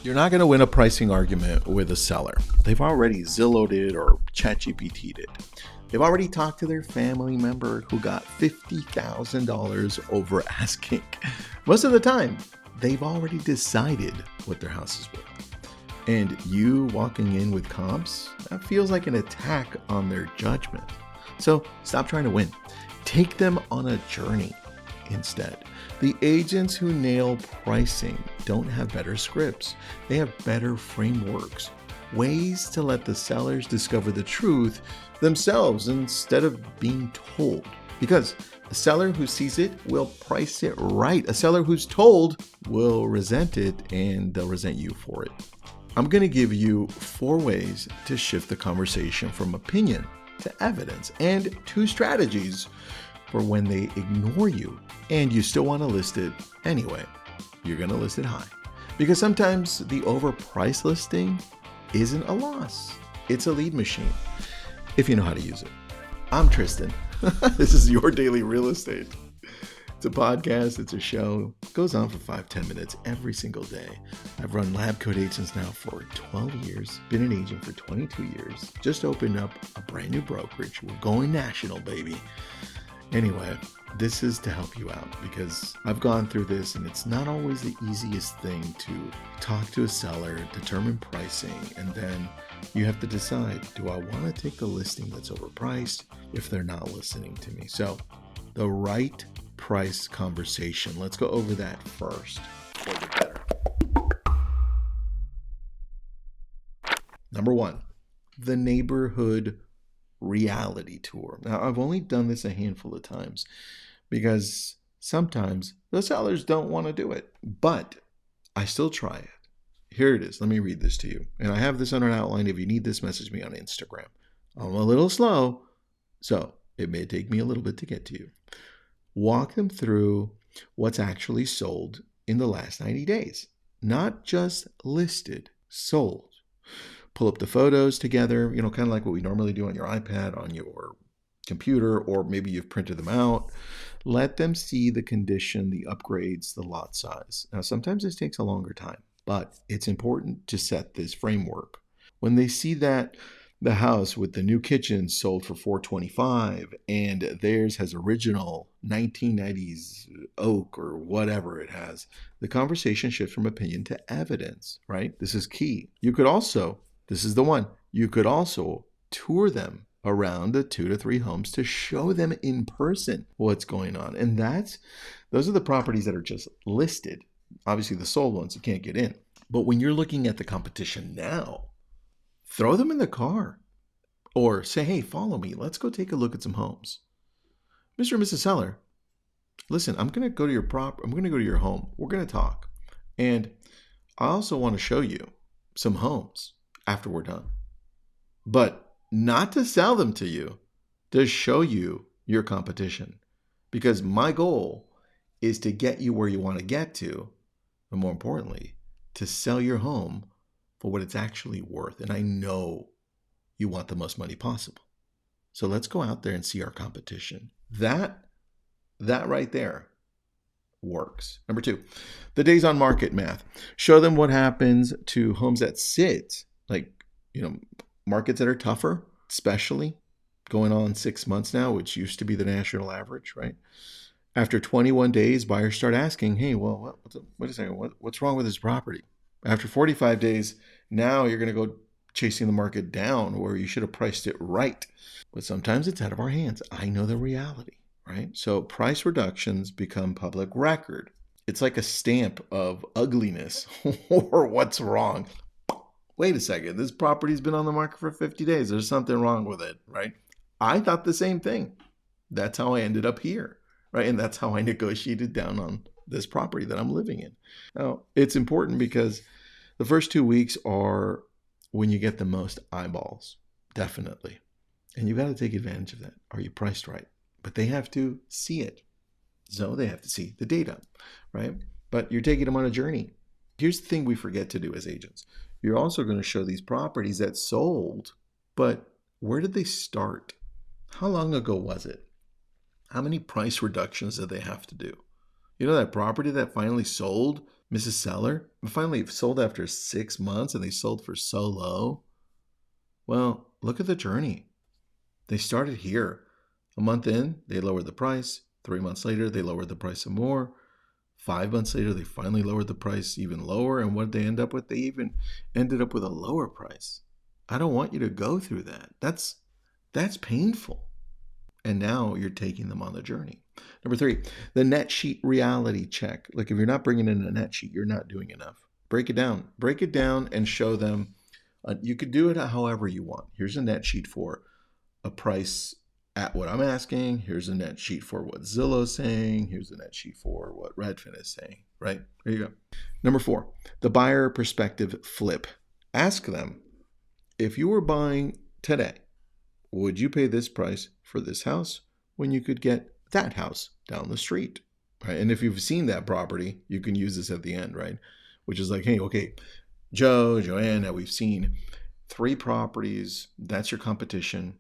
You're not going to win a pricing argument with a seller. They've already Zillowed it or ChatGPT'd it. They've already talked to their family member who got $50,000 over asking. Most of the time, they've already decided what their house is worth. And you walking in with comps, that feels like an attack on their judgment. So stop trying to win. Take them on a journey instead. The agents who nail pricing don't have better scripts. They have better frameworks, ways to let the sellers discover the truth themselves instead of being told. Because a seller who sees it will price it right. A seller who's told will resent it, and they'll resent you for it. I'm going to give you 4 ways to shift the conversation from opinion to evidence, and 2 strategies for when they ignore you and you still want to list it anyway. You're going to list it high. Because sometimes the overpriced listing isn't a loss. It's a lead machine, if you know how to use it. I'm Tristan. This is Your Daily Real Estate. It's a podcast, it's a show. It goes on for 5-10 minutes every single day. I've run Lab Coat Agents now for 12 years, been an agent for 22 years, just opened up a brand new brokerage. We're going national, baby. Anyway, this is to help you out because I've gone through this and it's not always the easiest thing to talk to a seller, determine pricing, and then you have to decide, do I want to take the listing that's overpriced if they're not listening to me? So the right price conversation, let's go over that first for the better. Number 1, the neighborhood reality tour. Now, I've only done this a handful of times because sometimes the sellers don't want to do it, but I still try it. Here it is. Let me read this to you. And I have this on an outline. If you need this, message me on Instagram. I'm a little slow, so it may take me a little bit to get to you. Walk them through what's actually sold in the last 90 days, not just listed, sold. Pull up the photos together, kind of like what we normally do on your iPad, on your computer, or maybe you've printed them out. Let them see the condition, the upgrades, the lot size. Now, sometimes this takes a longer time, but it's important to set this framework. When they see that the house with the new kitchen sold for $425 and theirs has original 1990s oak or whatever it has, the conversation shifts from opinion to evidence, right? This is key. This is the one. You could also tour them around the 2 to 3 homes to show them in person what's going on. And those are the properties that are just listed. Obviously, the sold ones, you can't get in. But when you're looking at the competition now, throw them in the car or say, hey, follow me. Let's go take a look at some homes. Mr. and Mrs. Seller, listen, I'm going to go to your home. We're going to talk. And I also want to show you some homes after we're done, but not to sell them to you, to show you your competition, because my goal is to get you where you want to get to, and more importantly, to sell your home for what it's actually worth. And I know you want the most money possible. So let's go out there and see our competition. That right there works. Number 2, the days on market math. Show them what happens to homes that sit, markets that are tougher, especially going on 6 months now, which used to be the national average, right? After 21 days, buyers start asking, hey, well, wait a second, what's wrong with this property? After 45 days, now you're going to go chasing the market down where you should have priced it right. But sometimes it's out of our hands. I know the reality, right? So price reductions become public record. It's like a stamp of ugliness or what's wrong. Wait a second, this property's been on the market for 50 days. There's something wrong with it, right? I thought the same thing. That's how I ended up here, right? And that's how I negotiated down on this property that I'm living in. Now, it's important because the first 2 weeks are when you get the most eyeballs, definitely. And you got to take advantage of that. Are you priced right? But they have to see it. So they have to see the data, right? But you're taking them on a journey. Here's the thing we forget to do as agents. You're also going to show these properties that sold, but where did they start? How long ago was it? How many price reductions did they have to do? You know, that property that finally sold Mrs. Seller finally sold after 6 months and they sold for so low. Well, look at the journey. They started here. A month in, they lowered the price. 3 months later, they lowered the price some more. 5 months later, they finally lowered the price even lower. And what did they end up with? They even ended up with a lower price. I don't want you to go through that. That's painful. And now you're taking them on the journey. Number 3, the net sheet reality check. Like if you're not bringing in a net sheet, you're not doing enough. Break it down. Break it down and show them. You could do it however you want. Here's a net sheet for a price at what I'm asking. Here's a net sheet for what Zillow's saying. Here's a net sheet for what Redfin is saying, right? There you go. Number 4, the buyer perspective flip. Ask them, if you were buying today, would you pay this price for this house when you could get that house down the street, right? And if you've seen that property, you can use this at the end, right? Which is like, hey, okay, Joe, Joanna, we've seen 3 properties. That's your competition.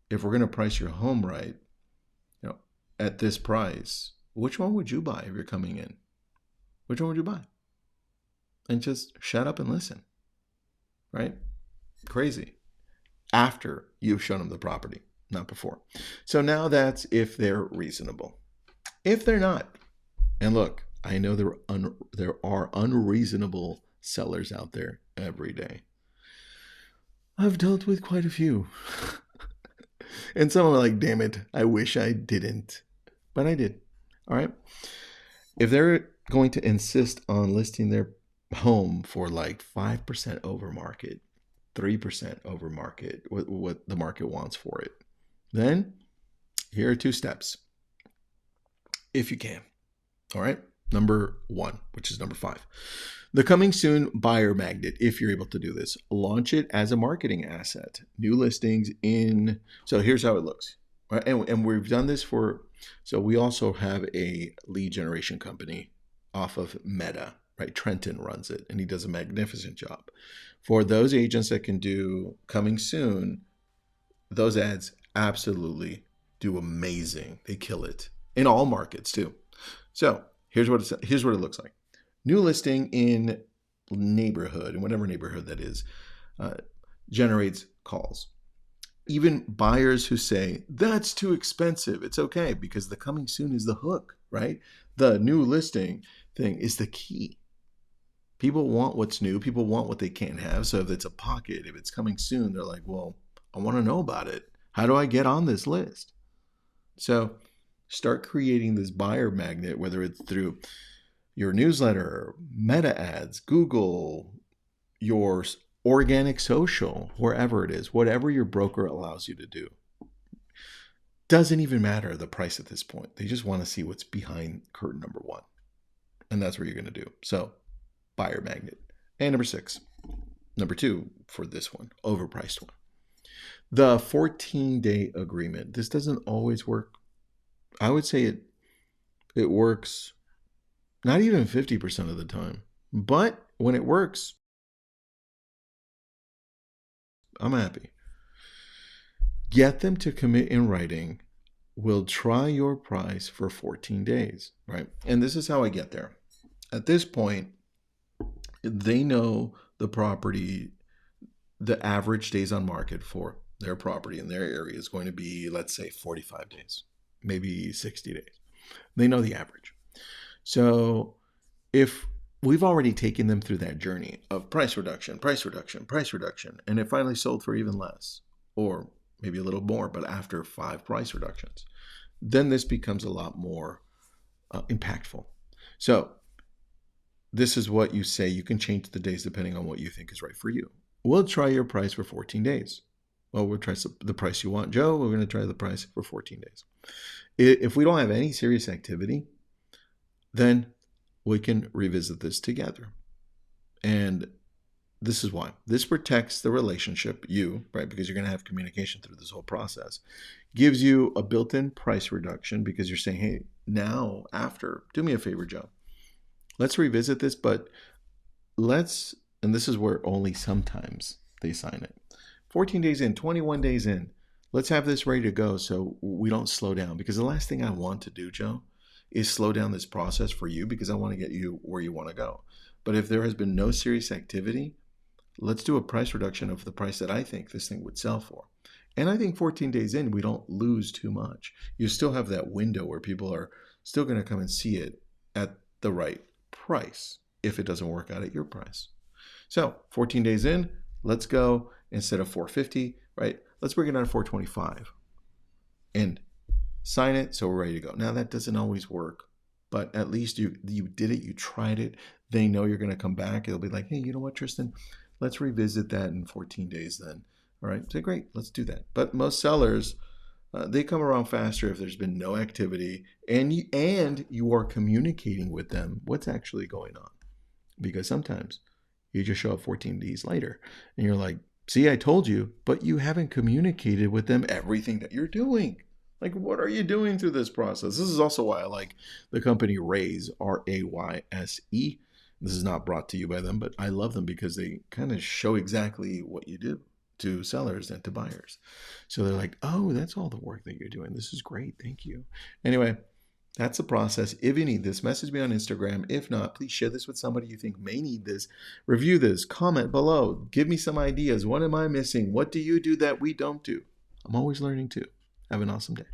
If we're going to price your home right, at this price, which one would you buy if you're coming in? Which one would you buy? And just shut up and listen, right? Crazy. After you've shown them the property, not before. So now that's if they're reasonable. If they're not, and look, I know there are unreasonable sellers out there every day. I've dealt with quite a few. And some are like, damn it, I wish I didn't. But I did. All right. If they're going to insist on listing their home for like 5% over market, 3% over market, what the market wants for it, then here are 2 steps. If you can. All right. Number 1, which is number 5. The coming soon buyer magnet, if you're able to do this, launch it as a marketing asset. New listings in, so here's how it looks. Right? And we've done this so we also have a lead generation company off of Meta, right? Trenton runs it and he does a magnificent job. For those agents that can do coming soon, those ads absolutely do amazing. They kill it in all markets too. So here's what it looks like. New listing in neighborhood, and whatever neighborhood that is, generates calls. Even buyers who say, that's too expensive. It's okay because the coming soon is the hook, right? The new listing thing is the key. People want what's new. People want what they can't have. So if it's a pocket, if it's coming soon, they're like, well, I want to know about it. How do I get on this list? So start creating this buyer magnet, whether it's through your newsletter, Meta ads, Google, your organic social, wherever it is, whatever your broker allows you to do. Doesn't even matter the price at this point. They just want to see what's behind curtain number 1. And that's what you're going to do. So buyer magnet. And number 2 for this one, overpriced one. The 14-day agreement. This doesn't always work. I would say it works not even 50% of the time. But when it works, I'm happy. Get them to commit in writing. We'll try your price for 14 days, right? And this is how I get there. At this point, they know the property, the average days on market for their property in their area is going to be, let's say, 45 days, maybe 60 days. They know the average. So if we've already taken them through that journey of price reduction, and it finally sold for even less, or maybe a little more, but after 5 price reductions, then this becomes a lot more impactful. So this is what you say. You can change the days depending on what you think is right for you. We'll try your price for 14 days. Well, we'll try the price you want, Joe. We're going to try the price for 14 days. If we don't have any serious activity, then we can revisit this together. And this is why. This protects the relationship, right? Because you're going to have communication through this whole process. Gives you a built-in price reduction because you're saying, hey, now, after, do me a favor, Joe. Let's revisit this, but and this is where only sometimes they sign it. 14 days in, 21 days in, let's have this ready to go so we don't slow down. Because the last thing I want to do, Joe, is slow down this process for you because I want to get you where you want to go. But if there has been no serious activity, let's do a price reduction of the price that I think this thing would sell for. And I think 14 days in, we don't lose too much. You still have that window where people are still going to come and see it at the right price if it doesn't work out at your price. So 14 days in, let's go instead of 450, right? Let's bring it down to 425 and sign it so we're ready to go. Now that doesn't always work, but at least you did it, you tried it. They know you're going to come back. It'll be like, hey, you know what, Tristan? Let's revisit that in 14 days then. All right, so great, let's do that. But most sellers, they come around faster if there's been no activity and you are communicating with them what's actually going on. Because sometimes you just show up 14 days later and you're like, see, I told you, but you haven't communicated with them everything that you're doing. Like, what are you doing through this process? This is also why I like the company Raise, Rayse. This is not brought to you by them, but I love them because they kind of show exactly what you do to sellers and to buyers. So they're like, oh, that's all the work that you're doing. This is great. Thank you. Anyway, that's the process. If you need this, message me on Instagram. If not, please share this with somebody you think may need this. Review this. Comment below. Give me some ideas. What am I missing? What do you do that we don't do? I'm always learning too. Have an awesome day.